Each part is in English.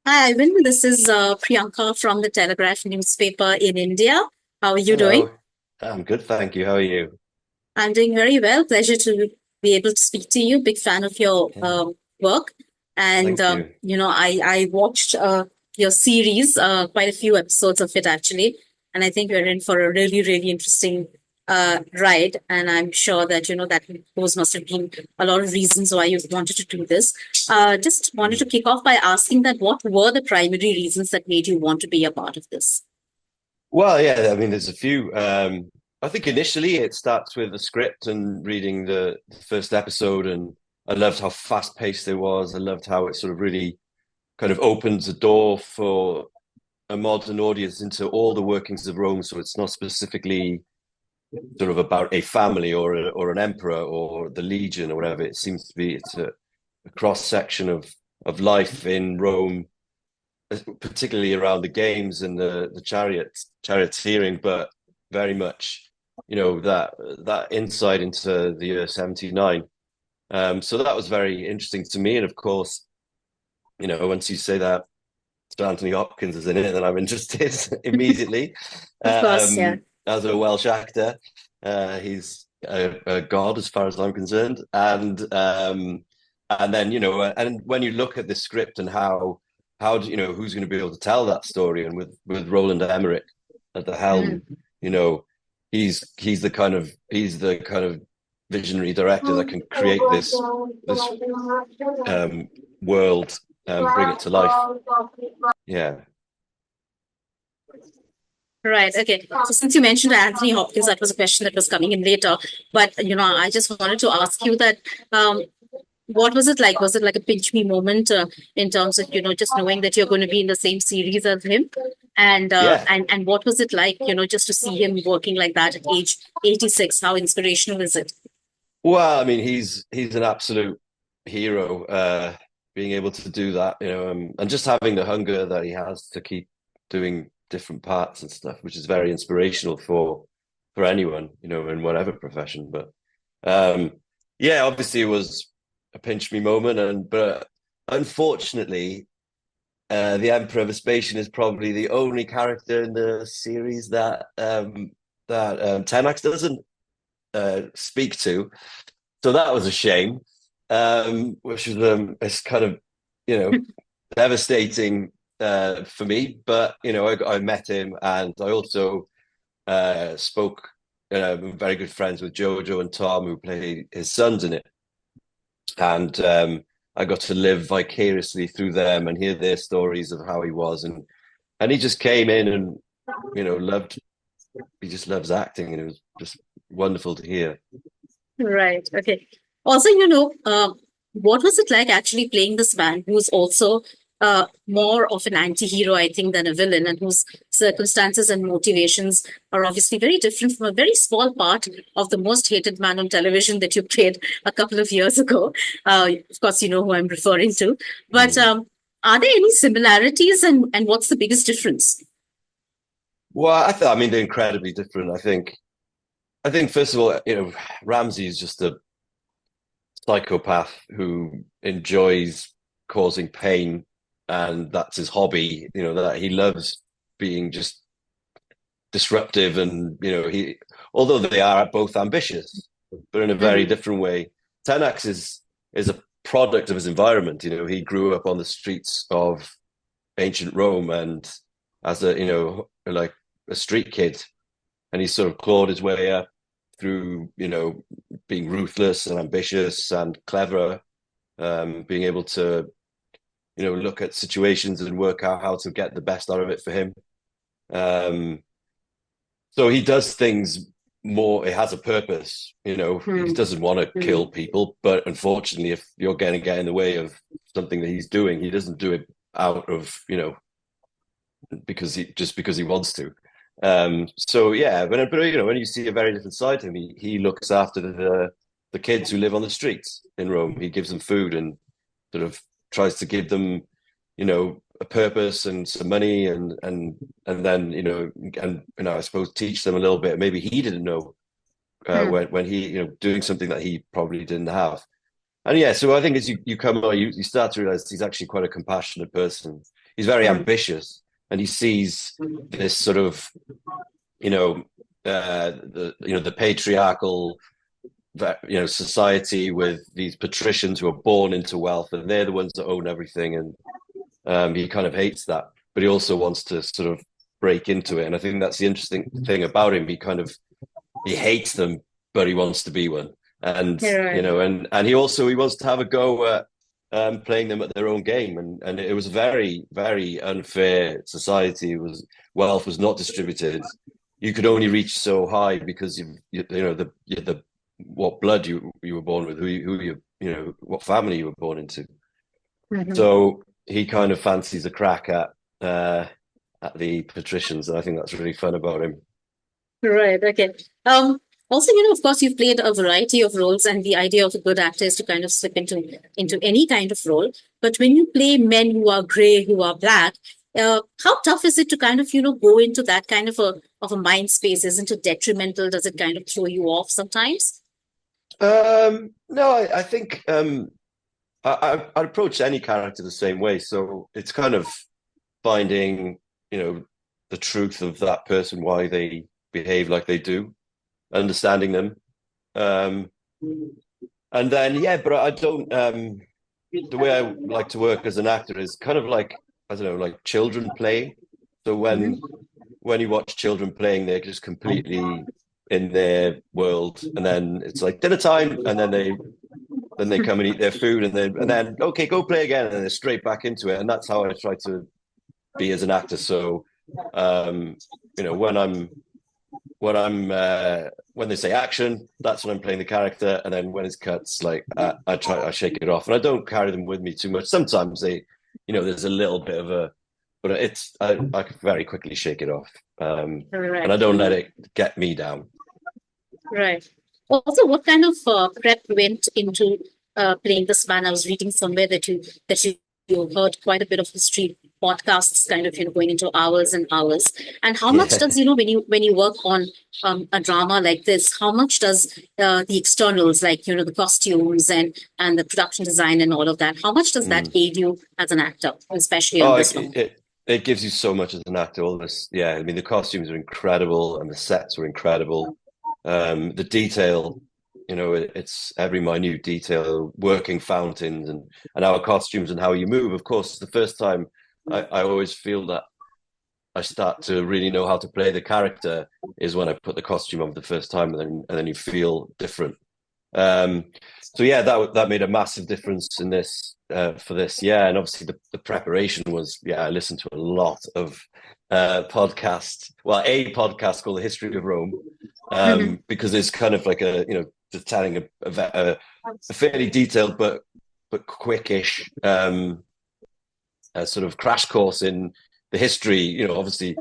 Hi, Ivan. This is Priyanka from the Telegraph newspaper in India. How are you doing? Hello. I'm good, thank you. How are you? I'm doing very well. Pleasure to be able to speak to you. Big fan of your Yeah, work. And, thank you. I watched your series, quite a few episodes of it actually. And I think we're in for a really, really interesting ride. And I'm sure that, that those must have been a lot of reasons why you wanted to do this. Just wanted to Mm. kick off by asking that what were the primary reasons that made you want to be a part of this? Well, yeah, I mean, there's a few. I think initially it starts with the script and reading the first episode, and I loved how fast-paced it was. I loved how it sort of really kind of opens a door for a modern audience into all the workings of Rome. So it's not specifically sort of about a family or an emperor or the legion or whatever. It seems to be a cross section of life in Rome, particularly around the games and the charioteering, but very much, that insight into the year 79. So that was very interesting to me. And of course, once you say that Sir Anthony Hopkins is in it, then I'm interested immediately. Of course, yeah. As a Welsh actor, he's a god as far as I'm concerned. And then, and when you look at the script and how do you know who's going to be able to tell that story, and with Roland Emmerich at the helm, Mm. you know, he's the kind of visionary director that can create this um, world, bring it to life. Yeah. Right. Okay. So since you mentioned Anthony Hopkins, that was a question that was coming in later. But I just wanted to ask you that what was it like? Was it like a pinch me moment in terms of just knowing that you're going to be in the same series as him, Yeah. and what was it like just to see him working like that at age 86? How inspirational is it? Well, I mean, he's an absolute hero, being able to do that, and just having the hunger that he has to keep doing different parts and stuff, which is very inspirational for anyone, in whatever profession. But yeah, obviously it was a pinch me moment, but unfortunately, the Emperor Vespasian is probably the only character in the series that Tenax doesn't speak to. So that was a shame, which was it's kind of you know devastating for me. But I met him, and I also spoke. I'm very good friends with Jojo and Tom, who play his sons in it, and I got to live vicariously through them and hear their stories of how he was, and he just came in and loved. He just loves acting, and it was just wonderful to hear. Right. Okay. Also, what was it like actually playing this man who's also more of an anti-hero, I think, than a villain, and whose circumstances and motivations are obviously very different from a very small part of the most hated man on television that you played a couple of years ago. Of course, you know who I'm referring to. But Mm. are there any similarities, and what's the biggest difference? Well, I mean, they're incredibly different. I think first of all, Ramsey is just a psychopath who enjoys causing pain, and that's his hobby. That he loves being just disruptive, and although they are both ambitious, but in a very Hmm. different way. Tenax is a product of his environment. He grew up on the streets of ancient Rome, and as like a street kid, and he sort of clawed his way up through being ruthless and ambitious and clever, being able to look at situations and work out how to get the best out of it for him. um so he does things more. It has a purpose. He Hmm. doesn't want to Hmm. kill people, but unfortunately, if you're going to get in the way of something that he's doing, he doesn't do it out of because he wants to. So yeah, but when you see a very different side to him, he looks after the kids who live on the streets in Rome. He gives them food and sort of tries to give them, a purpose and some money, and then and I suppose teach them a little bit. Maybe he didn't know Hmm. when he doing something that he probably didn't have. And yeah, so I think as you come on, you start to realize he's actually quite a compassionate person. he's very Mhm. ambitious, and he sees this sort of, you know, the patriarchal, society with these patricians who are born into wealth, and they're the ones that own everything, and he kind of hates that, but he also wants to sort of break into it. And I think that's the interesting thing about him. He hates them, but he wants to be one. And You're you right. know, and he wants to have a go at playing them at their own game. And it was a very, very unfair society. It was wealth was not distributed. You could only reach so high because the what blood you were born with, what family you were born into. Mhm. So he kind of fancies a crack at the patricians, and I think that's really fun about him. Right. Okay. Um, Also, of course, you've played a variety of roles, and the idea of a good actor is to kind of slip into any kind of role. But when you play men who are gray, who are black, how tough is it to kind of go into that kind of a mind space? Isn't it detrimental? Does it kind of throw you off sometimes? No, I think I approach any character the same way. So it's kind of finding, the truth of that person, why they behave like they do, understanding them. Um, and then, yeah, but I don't, the way I like to work as an actor is kind of like, I don't know, like children playing. So when you watch children playing, they're just completely in their world. And then it's like dinner time, and then they come and eat their food, and then okay, go play again, and then they're straight back into it. And that's how I try to be as an actor. So, um, when they say action, that's when I'm playing the character, and then when it's cuts, like I shake it off, and I don't carry them with me too much. Sometimes there's a little bit of a, but I very quickly shake it off, and I Right. don't let it get me down. Right. Also, what kind of prep went into playing this man? I was reading somewhere that you heard quite a bit of history podcasts, kind of going into hours and hours. And how much Yeah. does when you work on a drama like this? How much does the externals, like the costumes and the production design and all of that? How much does that Mm. aid you as an actor, especially on Oh, this one? it gives you so much as an actor. All this, yeah. I mean, the costumes are incredible, and the sets were incredible. The detail, it's every minute detail, working fountains, and our costumes and how you move. Of course, the first time I always feel that I start to really know how to play the character is when I put the costume on the first time, and then you feel different. Um, so yeah, that made a massive difference in this for this. Yeah, and obviously the preparation was, yeah. I listened to a lot of podcasts. Well, a podcast called The History of Rome, Hmm. because it's kind of like just telling a fairly detailed but quickish sort of crash course in the history. Obviously,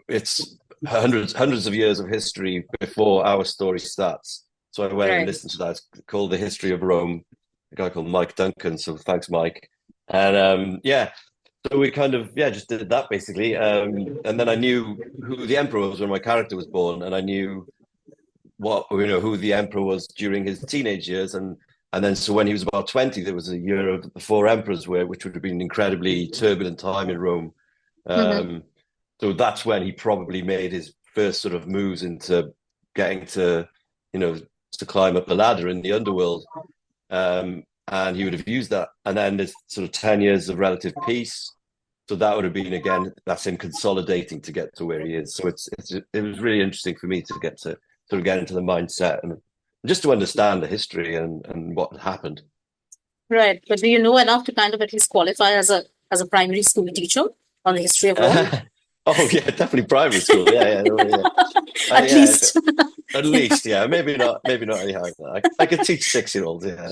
it's hundreds of years of history before our story starts. So I went and Right. listened to that. It's called The History of Rome. A guy called Mike Duncan. So thanks, Mike. And yeah, so we kind of, yeah, just did that basically. And then I knew who the emperor was when my character was born, and I knew who the emperor was during his teenage years, and then so when he was about 20, there was a year of the four emperors, which would have been an incredibly turbulent time in Rome. Hmm. um, so that's when he probably made his first sort of moves into getting you know to climb up the ladder in the underworld. And he would have used that, and then there's sort of 10 years of relative peace. So that would have been, again, that's him consolidating to get to where he is. So it was really interesting for me to get to sort of get into the mindset and just to understand the history and what happened. Right. But do you know enough to kind of at least qualify as a primary school teacher on the history of Rome? Oh yeah, definitely primary school. Yeah, yeah, no, yeah, At yeah. least. At least, yeah. Maybe not any higher than that. I could teach 6-year-olds. Yeah.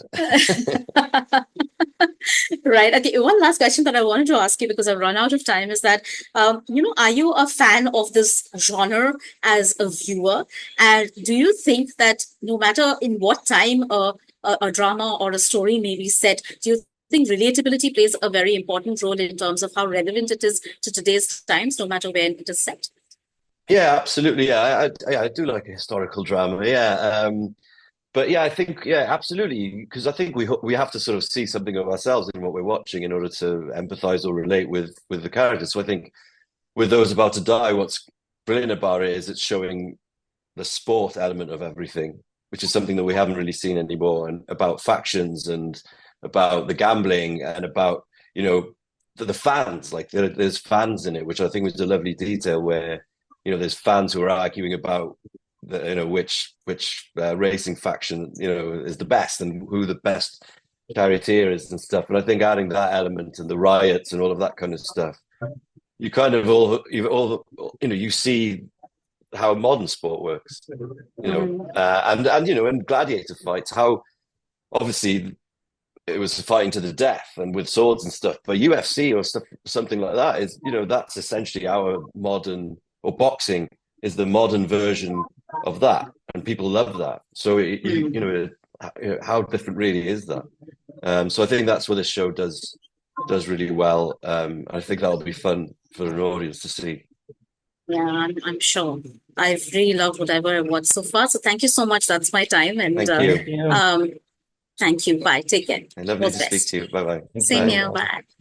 Right. Okay. One last question that I wanted to ask you because I've run out of time is that, are you a fan of this genre as a viewer? And do you think that no matter in what time a drama or a story may be set, do you think relatability plays a very important role in terms of how relevant it is to today's times, no matter when it is set? Yeah, absolutely. Yeah, I do like a historical drama. Yeah. but yeah, I think absolutely, because I think we have to sort of see something of ourselves in what we're watching in order to empathize or relate with the characters. So I think with Those About to Die, what's brilliant about it is it's showing the sport element of everything, which is something that we haven't really seen anymore, and about factions and about the gambling and about the fans. Like there's fans in it, which I think was a lovely detail where there's fans who are arguing about which racing faction is the best and who the best charioteer is and stuff. And I think adding that element and the riots and all of that kind of stuff, you kind of you see how modern sport works, Mm, and gladiator fights, how obviously it was fighting to the death and with swords and stuff. But UFC or stuff, something like that is, that's essentially our modern, or boxing is the modern version of that, and people love that. So how different really is that? So I think that's what this show does really well. I think that'll be fun for an audience to see. yeah, I'm sure. I've really loved whatever I watched so far. So thank you so much. That's my time. And Thank you. um, thank you. Bye. Take care. All Lovely the to speak best. to you. Bye bye. Same Bye. here. Bye.